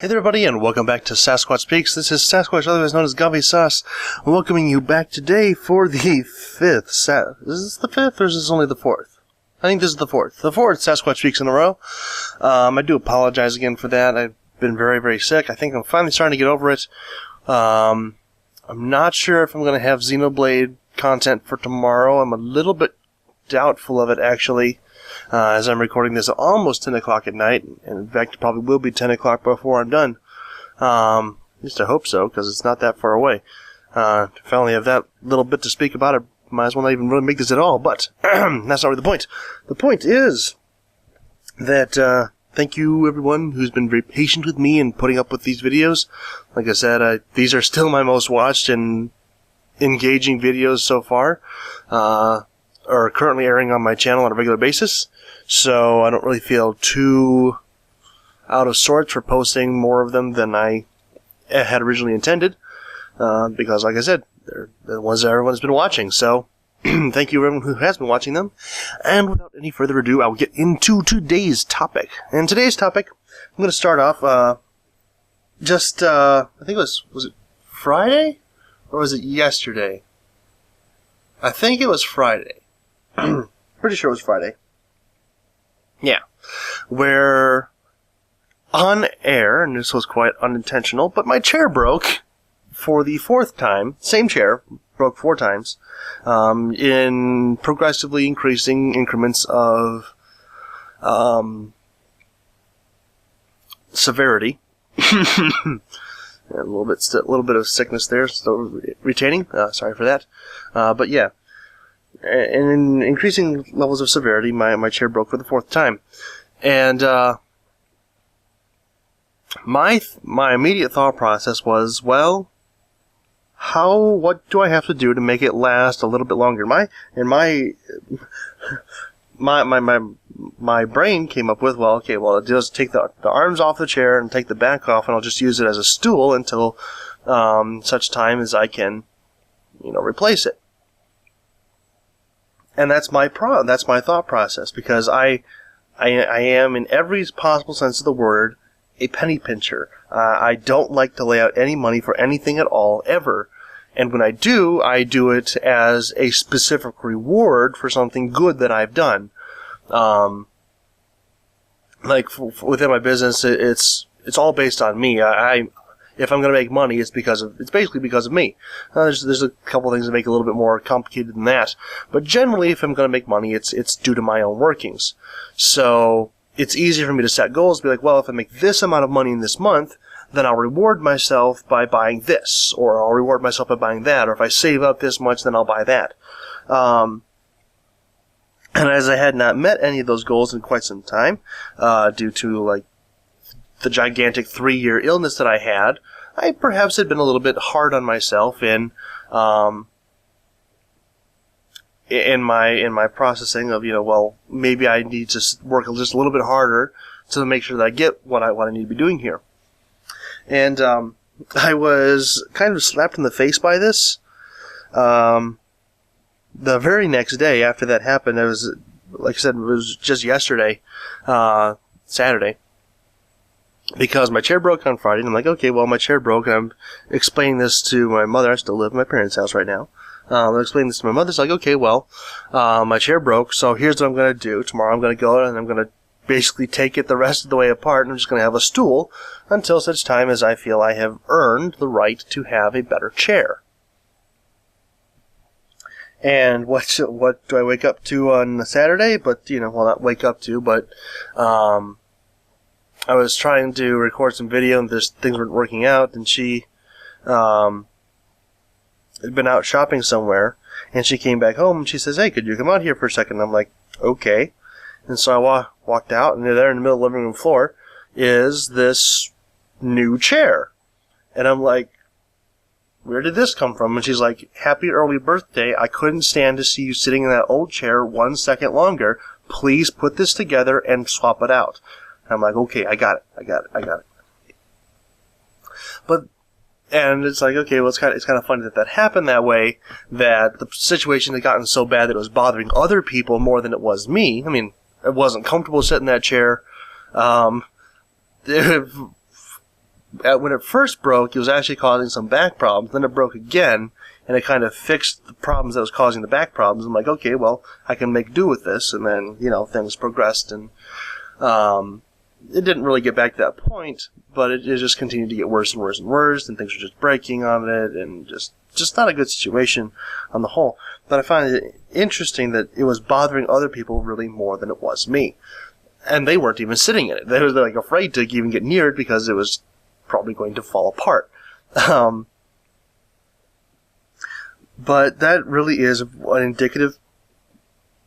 Hey there, everybody, and welcome back to Sasquatch Speaks. This is Sasquatch, otherwise known as Gavisas, welcoming you back today for the 5th. Is this the 5th, or is this only the 4th? I think this is the 4th. The 4th Sasquatch Speaks in a row. I do apologize again for that. I've been very, very sick. I think I'm finally starting to get over it. I'm not sure if I'm going to have Xenoblade content for tomorrow. I'm a little bit doubtful of it, actually. As I'm recording this at almost 10 o'clock at night, and in fact it probably will be 10 o'clock before I'm done. At least I hope so, because it's not that far away. If I only have that little bit to speak about, I might as well not even really make this at all, but that's not really the point. The point is that thank you everyone who's been very patient with me and putting up with these videos. Like I said, these are still my most watched and engaging videos so far. Are currently airing on my channel on a regular basis, so I don't really feel too out of sorts for posting more of them than I had originally intended, because, like I said, they're the ones that everyone's been watching, so thank you everyone who has been watching them. And without any further ado, I will get into today's topic. And today's topic, I'm going to start off, I think it was it Friday? Or was it yesterday? I think it was Friday. Pretty sure it was Friday. Yeah. Where, on air, and this was quite unintentional, but my chair broke for the 4th time. Same chair, broke 4 times, in progressively increasing increments of severity. A little bit of sickness there, still retaining. Sorry for that. But yeah. And in increasing levels of severity, my chair broke for the 4th time. And my immediate thought process was, well, what do I have to do to make it last a little bit longer? My brain came up with, well, okay, well, just take the arms off the chair and take the back off, and I'll just use it as a stool until such time as I can, replace it. And that's my thought process, because I am, in every possible sense of the word, a penny pincher. I don't like to lay out any money for anything at all, ever. And when I do it as a specific reward for something good that I've done. Within my business, it's all based on me. If I'm going to make money, it's basically because of me. There's a couple things that make it a little bit more complicated than that. But generally, if I'm going to make money, it's due to my own workings. So it's easy for me to set goals, be like, well, if I make this amount of money in this month, then I'll reward myself by buying this, or I'll reward myself by buying that, or if I save up this much, then I'll buy that. And as I had not met any of those goals in quite some time, due to, the gigantic 3-year illness that I had, I perhaps had been a little bit hard on myself in my processing of, well, maybe I need to work just a little bit harder to make sure that I get what I need to be doing here. And I was kind of slapped in the face by this. The very next day after that happened, it was, like I said, it was just yesterday, Saturday. Because my chair broke on Friday, and I'm like, okay, well, my chair broke, and I'm explaining this to my mother. I still live in my parents' house right now. I'm explaining this to my mother. It's like, okay, well, my chair broke, so here's what I'm going to do. Tomorrow I'm going to go, and I'm going to basically take it the rest of the way apart, and I'm just going to have a stool until such time as I feel I have earned the right to have a better chair. And what do I wake up to on Saturday? But, well, not wake up to, but, I was trying to record some video, and things weren't working out, and she had been out shopping somewhere, and she came back home, and she says, hey, could you come out here for a second? And I'm like, okay. And so I walked out, and there in the middle of the living room floor is this new chair. And I'm like, where did this come from? And she's like, happy early birthday. I couldn't stand to see you sitting in that old chair 1 second longer. Please put this together and swap it out. I'm like, okay, I got it. And it's like, okay, well, it's kind of funny that happened that way, that the situation had gotten so bad that it was bothering other people more than it was me. I mean, I wasn't comfortable sitting in that chair. when it first broke, it was actually causing some back problems. Then it broke again, and it kind of fixed the problems that was causing the back problems. I'm like, okay, well, I can make do with this. And then, things progressed, and it didn't really get back to that point, but it just continued to get worse and worse and worse, and things were just breaking on it, and just not a good situation on the whole. But I find it interesting that it was bothering other people really more than it was me. And they weren't even sitting in it. They were like afraid to even get near it because it was probably going to fall apart. But that really is an indicative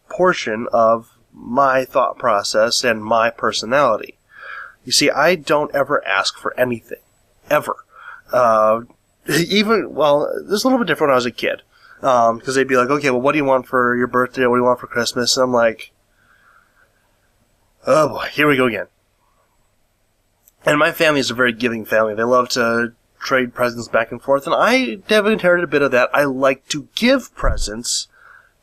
portion of my thought process and my personality. You see, I don't ever ask for anything. Ever. This is a little bit different when I was a kid. Because they'd be like, okay, well, what do you want for your birthday? What do you want for Christmas? And I'm like, oh boy, here we go again. And my family is a very giving family. They love to trade presents back and forth, and I have inherited a bit of that. I like to give presents,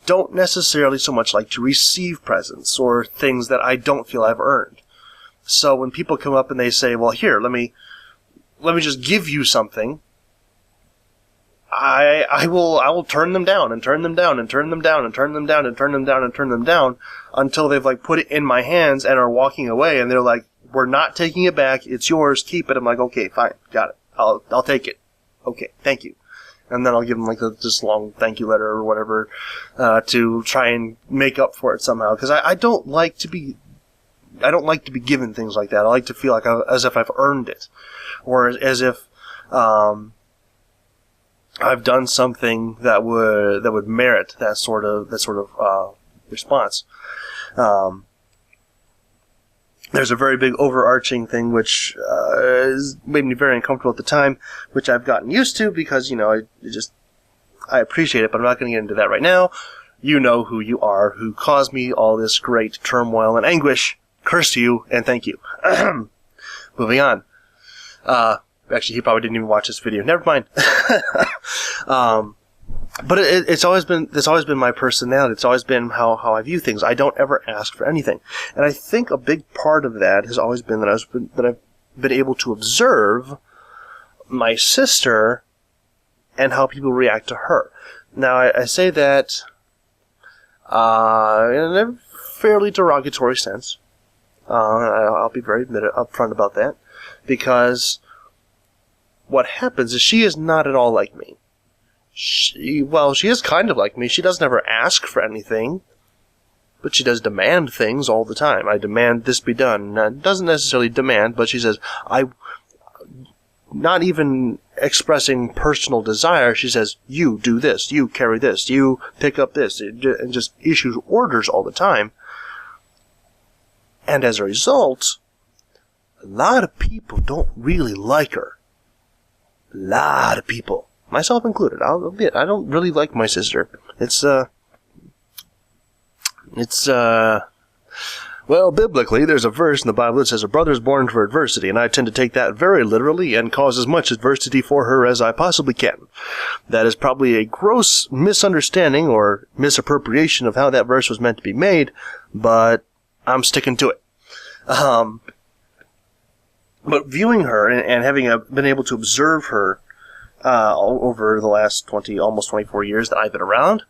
don't necessarily so much like to receive presents or things that I don't feel I've earned. So when people come up and they say, well, here, let me just give you something, I will turn them down and turn them down and turn them down and turn them down and turn them down and turn them down until they've put it in my hands and are walking away, and they're like, we're not taking it back, it's yours, keep it. I'm like, okay, fine, got it. I'll take it. Okay, thank you. And then I'll give them this long thank you letter or whatever to try and make up for it somehow, because I don't like to be given things like that. I like to feel as if I've earned it, or as if I've done something that would merit that sort of response. There's a very big overarching thing which made me very uncomfortable at the time, which I've gotten used to because I appreciate it, but I'm not going to get into that right now. You know who you are, who caused me all this great turmoil and anguish. Curse you and thank you. Moving on. Actually, he probably didn't even watch this video. Never mind. But it's always been my personality. It's always been how I view things. I don't ever ask for anything, and I think a big part of that has always been that I've been able to observe my sister and how people react to her. Now, I say that in a fairly derogatory sense. I'll be very upfront about that, because what happens is she is not at all like me. She is kind of like me. She doesn't ever ask for anything, but she does demand things all the time. I demand this be done. Now, doesn't necessarily demand, but she says, not even expressing personal desire, she says, you do this, you carry this, you pick up this, and just issues orders all the time. And as a result, a lot of people don't really like her. A lot of people. Myself included. I'll admit, I don't really like my sister. Well, biblically, there's a verse in the Bible that says a brother is born for adversity, and I tend to take that very literally and cause as much adversity for her as I possibly can. That is probably a gross misunderstanding or misappropriation of how that verse was meant to be made, but I'm sticking to it. But viewing her and having been able to observe her over the last almost 24 years that I've been around,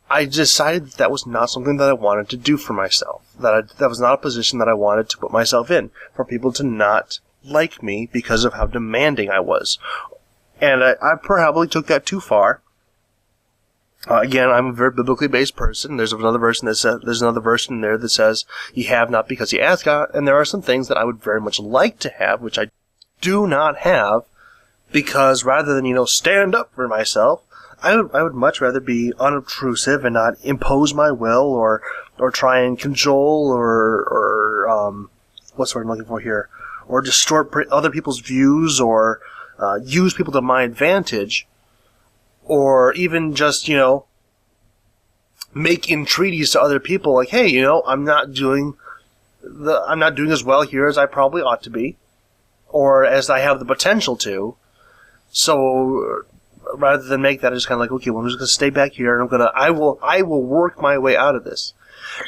I decided that was not something that I wanted to do for myself. That was not a position that I wanted to put myself in, for people to not like me because of how demanding I was. And I probably took that too far. Again, I'm a very biblically based person. There's another verse in there that says, "You have not because you ask not." And there are some things that I would very much like to have, which I do not have, because rather than stand up for myself, I would much rather be unobtrusive and not impose my will or try and cajole or what's the word I'm looking for here, or distort other people's views or use people to my advantage. Or even just, make entreaties to other people like, hey, I'm not doing as well here as I probably ought to be, or as I have the potential to. So rather than make that, I just kind of like, okay, well, I'm just going to stay back here, and I will work my way out of this.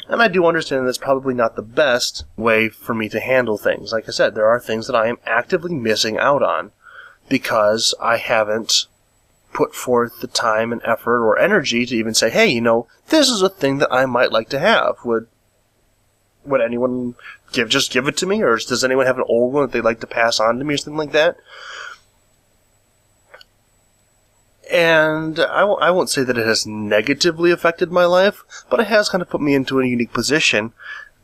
And I do understand that's probably not the best way for me to handle things. Like I said, there are things that I am actively missing out on because I haven't put forth the time and effort or energy to even say, hey, you know, this is a thing that I might like to have. Would anyone just give it to me, or does anyone have an old one that they'd like to pass on to me or something like that? And I won't say that it has negatively affected my life, but it has kind of put me into a unique position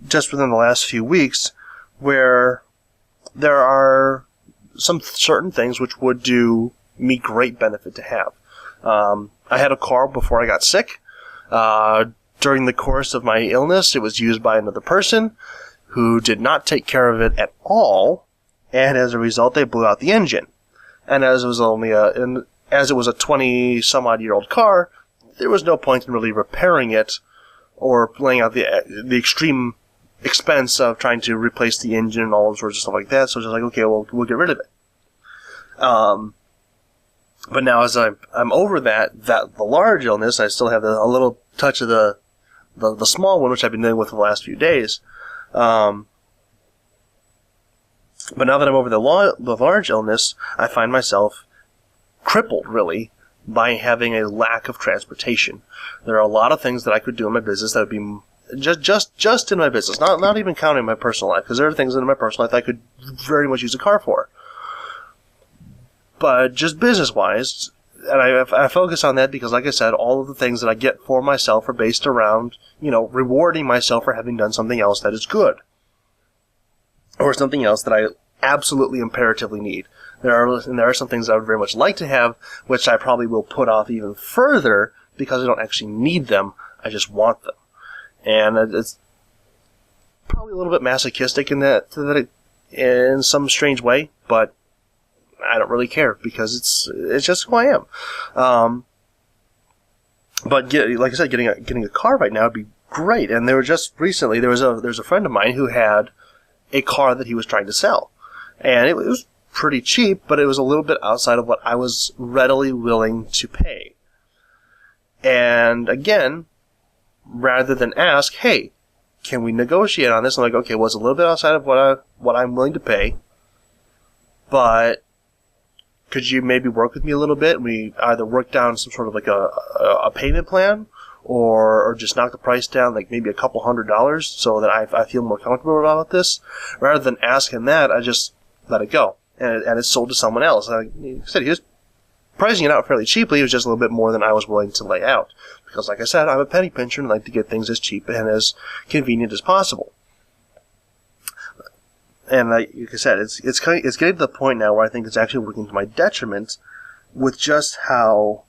just within the last few weeks where there are some certain things which would do me great benefit to have. I had a car before I got sick. During the course of my illness, it was used by another person who did not take care of it at all, and as a result, they blew out the engine. And as it was a 20-some-odd-year-old car, there was no point in really repairing it or laying out the extreme expense of trying to replace the engine and all sorts of stuff like that. So it's just like, okay, well, we'll get rid of it. But now as I'm over the large illness, I still have a little touch of the small one, which I've been dealing with for the last few days. But now that I'm over the large illness, I find myself crippled, really, by having a lack of transportation. There are a lot of things that I could do in my business that would be just in my business, not even counting my personal life, because there are things in my personal life I could very much use a car for. But just business-wise, and I focus on that because, like I said, all of the things that I get for myself are based around, you know, rewarding myself for having done something else that is good. Or something else that I absolutely imperatively need. There are some things I would very much like to have, which I probably will put off even further because I don't actually need them. I just want them. And it's probably a little bit masochistic in some strange way, but I don't really care because it's just who I am. But like I said, getting a car right now would be great. And there was a friend of mine who had a car that he was trying to sell, and it was pretty cheap, but it was a little bit outside of what I was readily willing to pay. And again, rather than ask, hey, can we negotiate on this? I'm like, okay, well, it's a little bit outside of what I'm willing to pay, but could you maybe work with me a little bit? And we either work down some sort of like a payment plan, or just knock the price down like maybe a couple $100 so that I feel more comfortable about this. Rather than asking that, I just let it go. And it's sold to someone else. Like I said, he was pricing it out fairly cheaply. It was just a little bit more than I was willing to lay out. Because, like I said, I'm a penny pincher and like to get things as cheap and as convenient as possible. And like I said, it's getting to the point now where I think it's actually working to my detriment with just how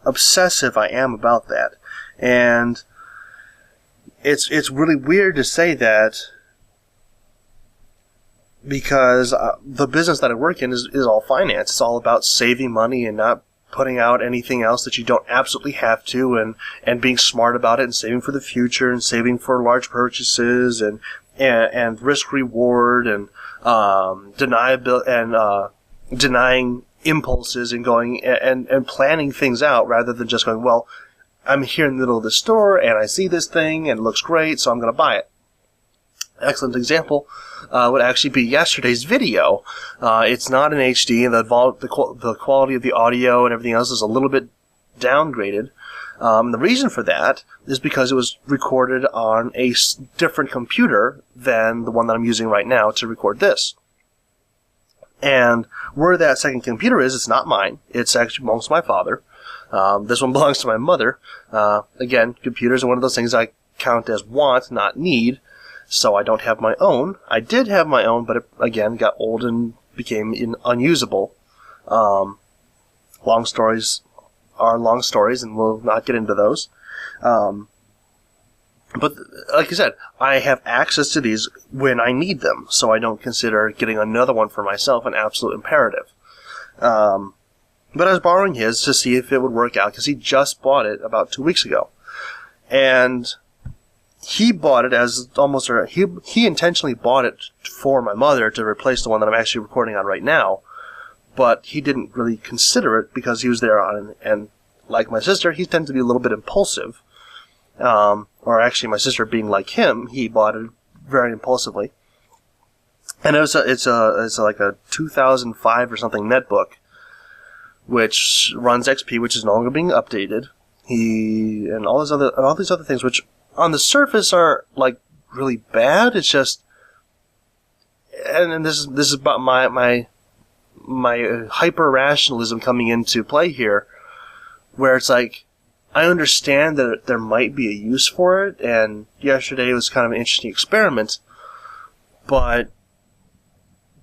obsessive I am about that. And it's really weird to say that, because the business that I work in is all finance. It's all about saving money and not putting out anything else that you don't absolutely have to, and being smart about it and saving for the future and saving for large purchases and risk reward and denying impulses and going and planning things out rather than just going, well, I'm here in the middle of the store and I see this thing and it looks great, so I'm going to buy it. Excellent example would actually be yesterday's video. It's not in HD, and the quality of the audio and everything else is a little bit downgraded. The reason for that is because it was recorded on a different computer than the one that I'm using right now to record this. And where that second computer is, it's not mine. It's actually belongs to my father. This one belongs to my mother. Again, computers are one of those things I count as want, not need. So I don't have my own. I did have my own, but it, again, got old and became unusable. Long stories are long stories, and we'll not get into those. But like I said, I have access to these when I need them, so I don't consider getting another one for myself an absolute imperative. But I was borrowing his to see if it would work out, because he just bought it about 2 weeks ago. And he bought it as almost, or he intentionally bought it for my mother to replace the one that I'm actually recording on right now. but he didn't really consider it because he was there on, and like my sister, he tends to be a little bit impulsive. Or actually, my sister being like him, he bought it very impulsively. And it's like a 2005 or something netbook, which runs XP, which is no longer being updated. And all these other things, which on the surface are like really bad. It's just, and this is about my hyper rationalism coming into play here, where it's like, I understand that there might be a use for it, and yesterday was kind of an interesting experiment, but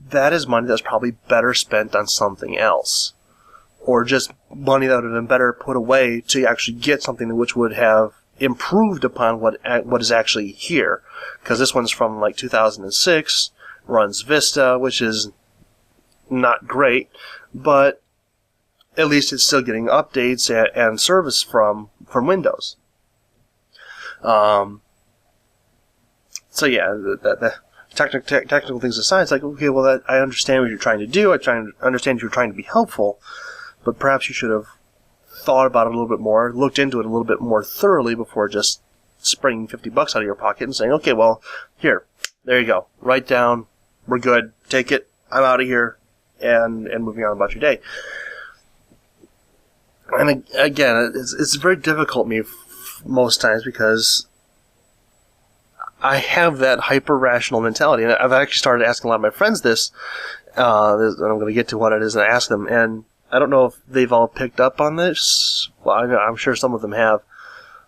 that is money that's probably better spent on something else. Or just money that would have been better put away to actually get something which would have improved upon what is actually here. Because this one's from like 2006, runs Vista, which is not great, but at least it's still getting updates and service from Windows. So yeah, the technical things aside, it's like, okay, well, I understand what you're trying to do. I understand you're trying to be helpful, but perhaps you should have thought about it a little bit more, looked into it a little bit more thoroughly before just springing $50 out of your pocket and saying, okay, well, here, there you go. Write down, we're good, take it, I'm out of here, and moving on about your day. And again, it's very difficult for me most times because I have that hyper-rational mentality. And I've actually started asking a lot of my friends this, and I'm going to get to what it is and ask them. And I don't know if they've all picked up on this. Well, I'm sure some of them have.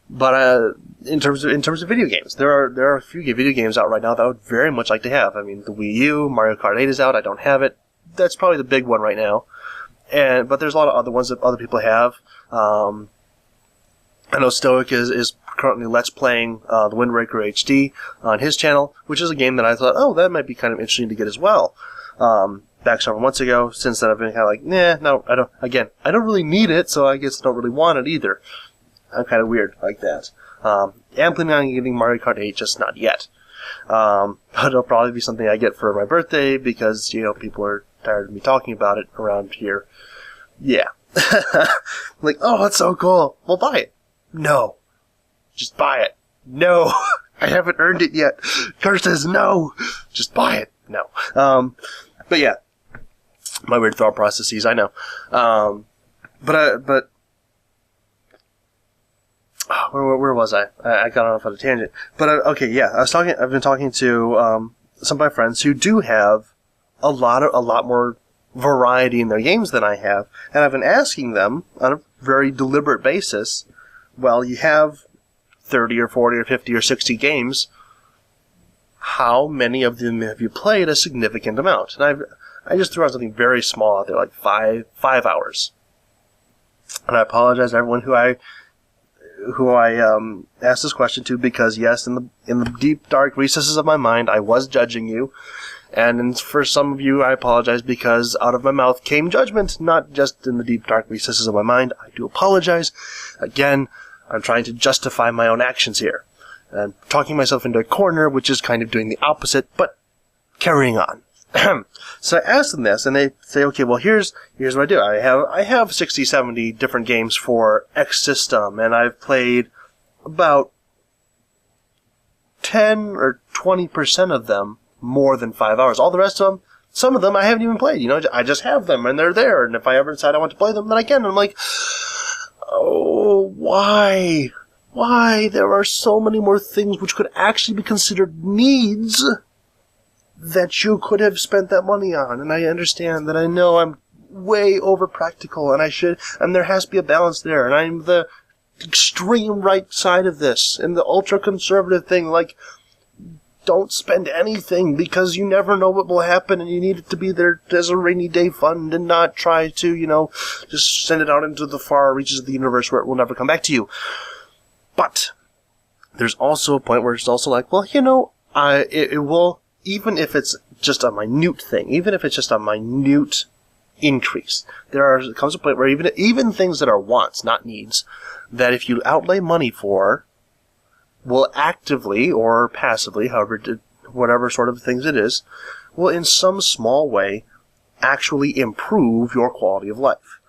But in terms of video games, there are a few video games out right now that I would very much like to have. I mean, the Wii U, Mario Kart 8 is out. I don't have it. That's probably the big one right now. But there's a lot of other ones that other people have. I know Stoic is currently Let's Playing the Wind Waker HD on his channel, which is a game that I thought, oh, that might be kind of interesting to get as well. Back several months ago. Since then, I've been kind of like, no, I don't. Again, I don't really need it, so I guess I don't really want it either. I'm kind of weird like that. I'm planning on getting Mario Kart 8, just not yet. But it'll probably be something I get for my birthday because, people are tired of me talking about it around here. Yeah. Like, oh, that's so cool. Well, buy it. No. Just buy it. No. I haven't earned it yet. Kurt says no. Just buy it. No. But yeah. My weird thought processes, I know. Where was I? I got off on a tangent. But, okay, yeah. I've been talking to, some of my friends who do have a lot more variety in their games than I have, and I've been asking them on a very deliberate basis, well, you have 30 or 40 or 50 or 60 games, how many of them have you played a significant amount? And I just threw out something very small out there, like 5 hours. And I apologize to everyone who I asked this question to, because yes, in the deep dark recesses of my mind, I was judging you. And for some of you, I apologize because out of my mouth came judgment, not just in the deep, dark recesses of my mind. I do apologize. Again, I'm trying to justify my own actions here. And talking myself into a corner, which is kind of doing the opposite, but carrying on. So I asked them this, and they say, okay, well, here's what I do. I have 60, 70 different games for X system, and I've played about 10 or 20% of them more than 5 hours. All the rest of them, some of them I haven't even played. I just have them and they're there. And if I ever decide I want to play them, then I can. And I'm like, oh, why? Why? There are so many more things which could actually be considered needs that you could have spent that money on. And I understand that I know I'm way over practical and there has to be a balance there. And I'm the extreme right side of this and the ultra conservative thing, like, don't spend anything because you never know what will happen and you need it to be there as a rainy day fund and not try to, just send it out into the far reaches of the universe where it will never come back to you. But there's also a point where it's also like, well, it will, even if it's just a minute thing, even if it's just a minute increase, comes a point where even things that are wants, not needs, that if you outlay money for, will actively or passively, whatever sort of things it is, will in some small way actually improve your quality of life.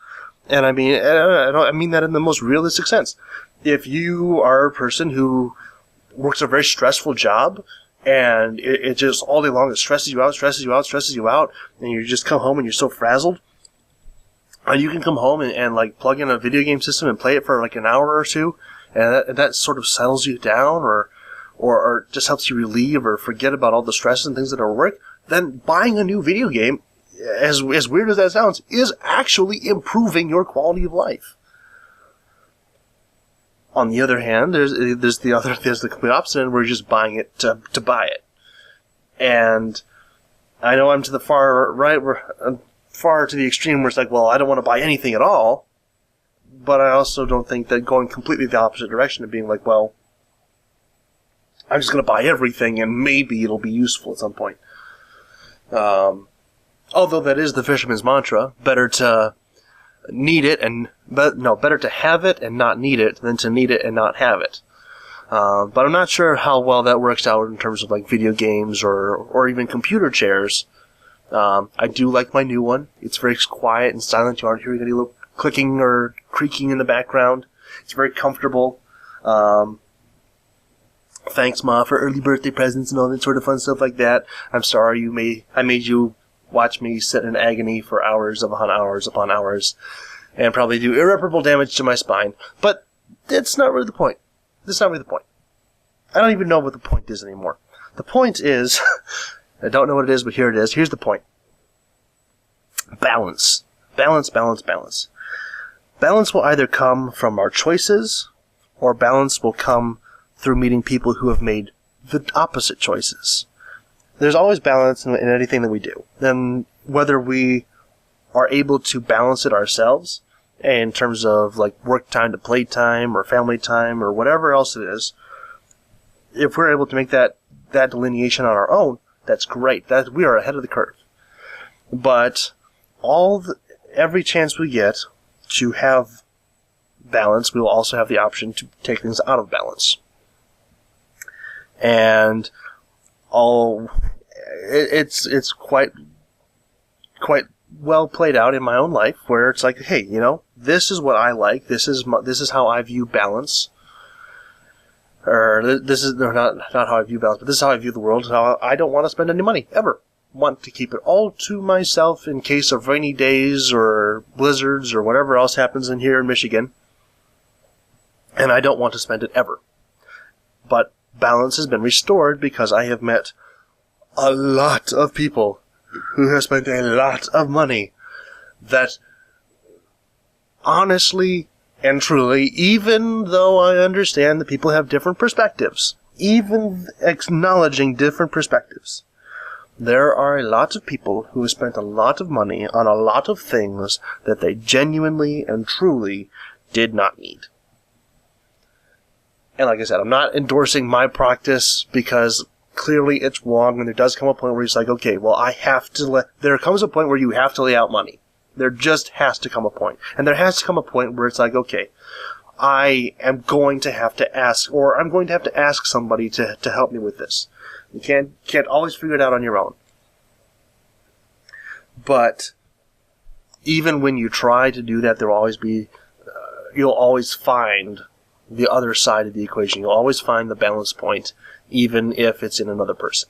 And I mean that in the most realistic sense. If you are a person who works a very stressful job, and it just all day long it stresses you out, and you just come home and you're so frazzled, you can come home and like plug in a video game system and play it for like an hour or two, and that sort of settles you down, or just helps you relieve or forget about all the stresses and things that are at work. Then buying a new video game, as weird as that sounds, is actually improving your quality of life. On the other hand, there's the complete opposite end where you're just buying it to buy it. And I know I'm to the far right, far to the extreme where it's like, well, I don't want to buy anything at all. But I also don't think that going completely the opposite direction of being like, well, I'm just going to buy everything and maybe it'll be useful at some point. Although that is the fisherman's mantra, better to need it better to have it and not need it than to need it and not have it. But I'm not sure how well that works out in terms of like video games or even computer chairs. I do like my new one. It's very quiet and silent. You aren't hearing any little clicking or creaking in the background. It's very comfortable. Thanks, Ma, for early birthday presents and all that sort of fun stuff like that. I'm sorry I made you watch me sit in agony for hours upon hours and probably do irreparable damage to my spine. But that's not really the point. That's not really the point. I don't even know what the point is anymore. The point is, I don't know what it is, but here it is. Here's the point. Balance. Balance, balance, balance. Balance will either come from our choices, or balance will come through meeting people who have made the opposite choices. There's always balance in anything that we do. Then whether we are able to balance it ourselves in terms of like work time to play time or family time or whatever else it is, if we're able to make that delineation on our own, that's great. That we are ahead of the curve. But every chance we get to have balance, we will also have the option to take things out of balance. And it's quite well played out in my own life, where it's like, hey, this is what I like. This is how I view balance. Or this is not how I view balance, but this is how I view the world. How I don't want to spend any money ever. Want to keep it all to myself in case of rainy days or blizzards or whatever else happens in here in Michigan. And I don't want to spend it ever. But balance has been restored because I have met a lot of people who have spent a lot of money that honestly and truly, even though I understand that people have different perspectives, even acknowledging different perspectives, there are a lot of people who have spent a lot of money on a lot of things that they genuinely and truly did not need. And like I said, I'm not endorsing my practice because clearly it's wrong, and there does come a point where it's like, okay, well, there comes a point where you have to lay out money. There just has to come a point. And there has to come a point where it's like, okay, I am going to have to ask, or I'm going to have to ask somebody to help me with this. You can't always figure it out on your own. But even when you try to do that, there will always be, you'll always find the other side of the equation. You'll always find the balance point, even if it's in another person.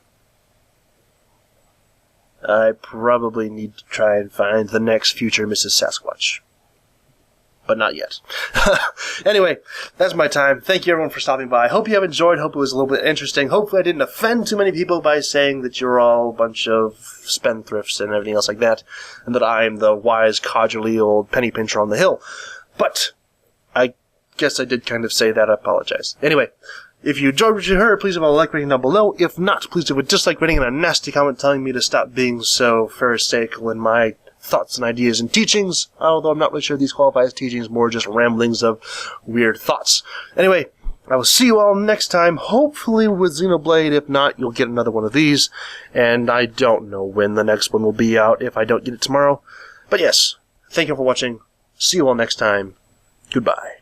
I probably need to try and find the next future Mrs. Sasquatch. But not yet. Anyway, that's my time. Thank you everyone for stopping by. Hope you have enjoyed. Hope it was a little bit interesting. Hopefully I didn't offend too many people by saying that you're all a bunch of spendthrifts and everything else like that, and that I'm the wise, codgerly old penny pincher on the hill. But I guess I did kind of say that. I apologize. Anyway, if you enjoyed what you heard, please leave a like rating down below. If not, please do a dislike rating and a nasty comment telling me to stop being so pharisaical in my thoughts and ideas and teachings, although I'm not really sure these qualify as teachings, more just ramblings of weird thoughts. Anyway, I will see you all next time, hopefully with Xenoblade. If not, you'll get another one of these, and I don't know when the next one will be out if I don't get it tomorrow. But yes, thank you for watching. See you all next time. Goodbye.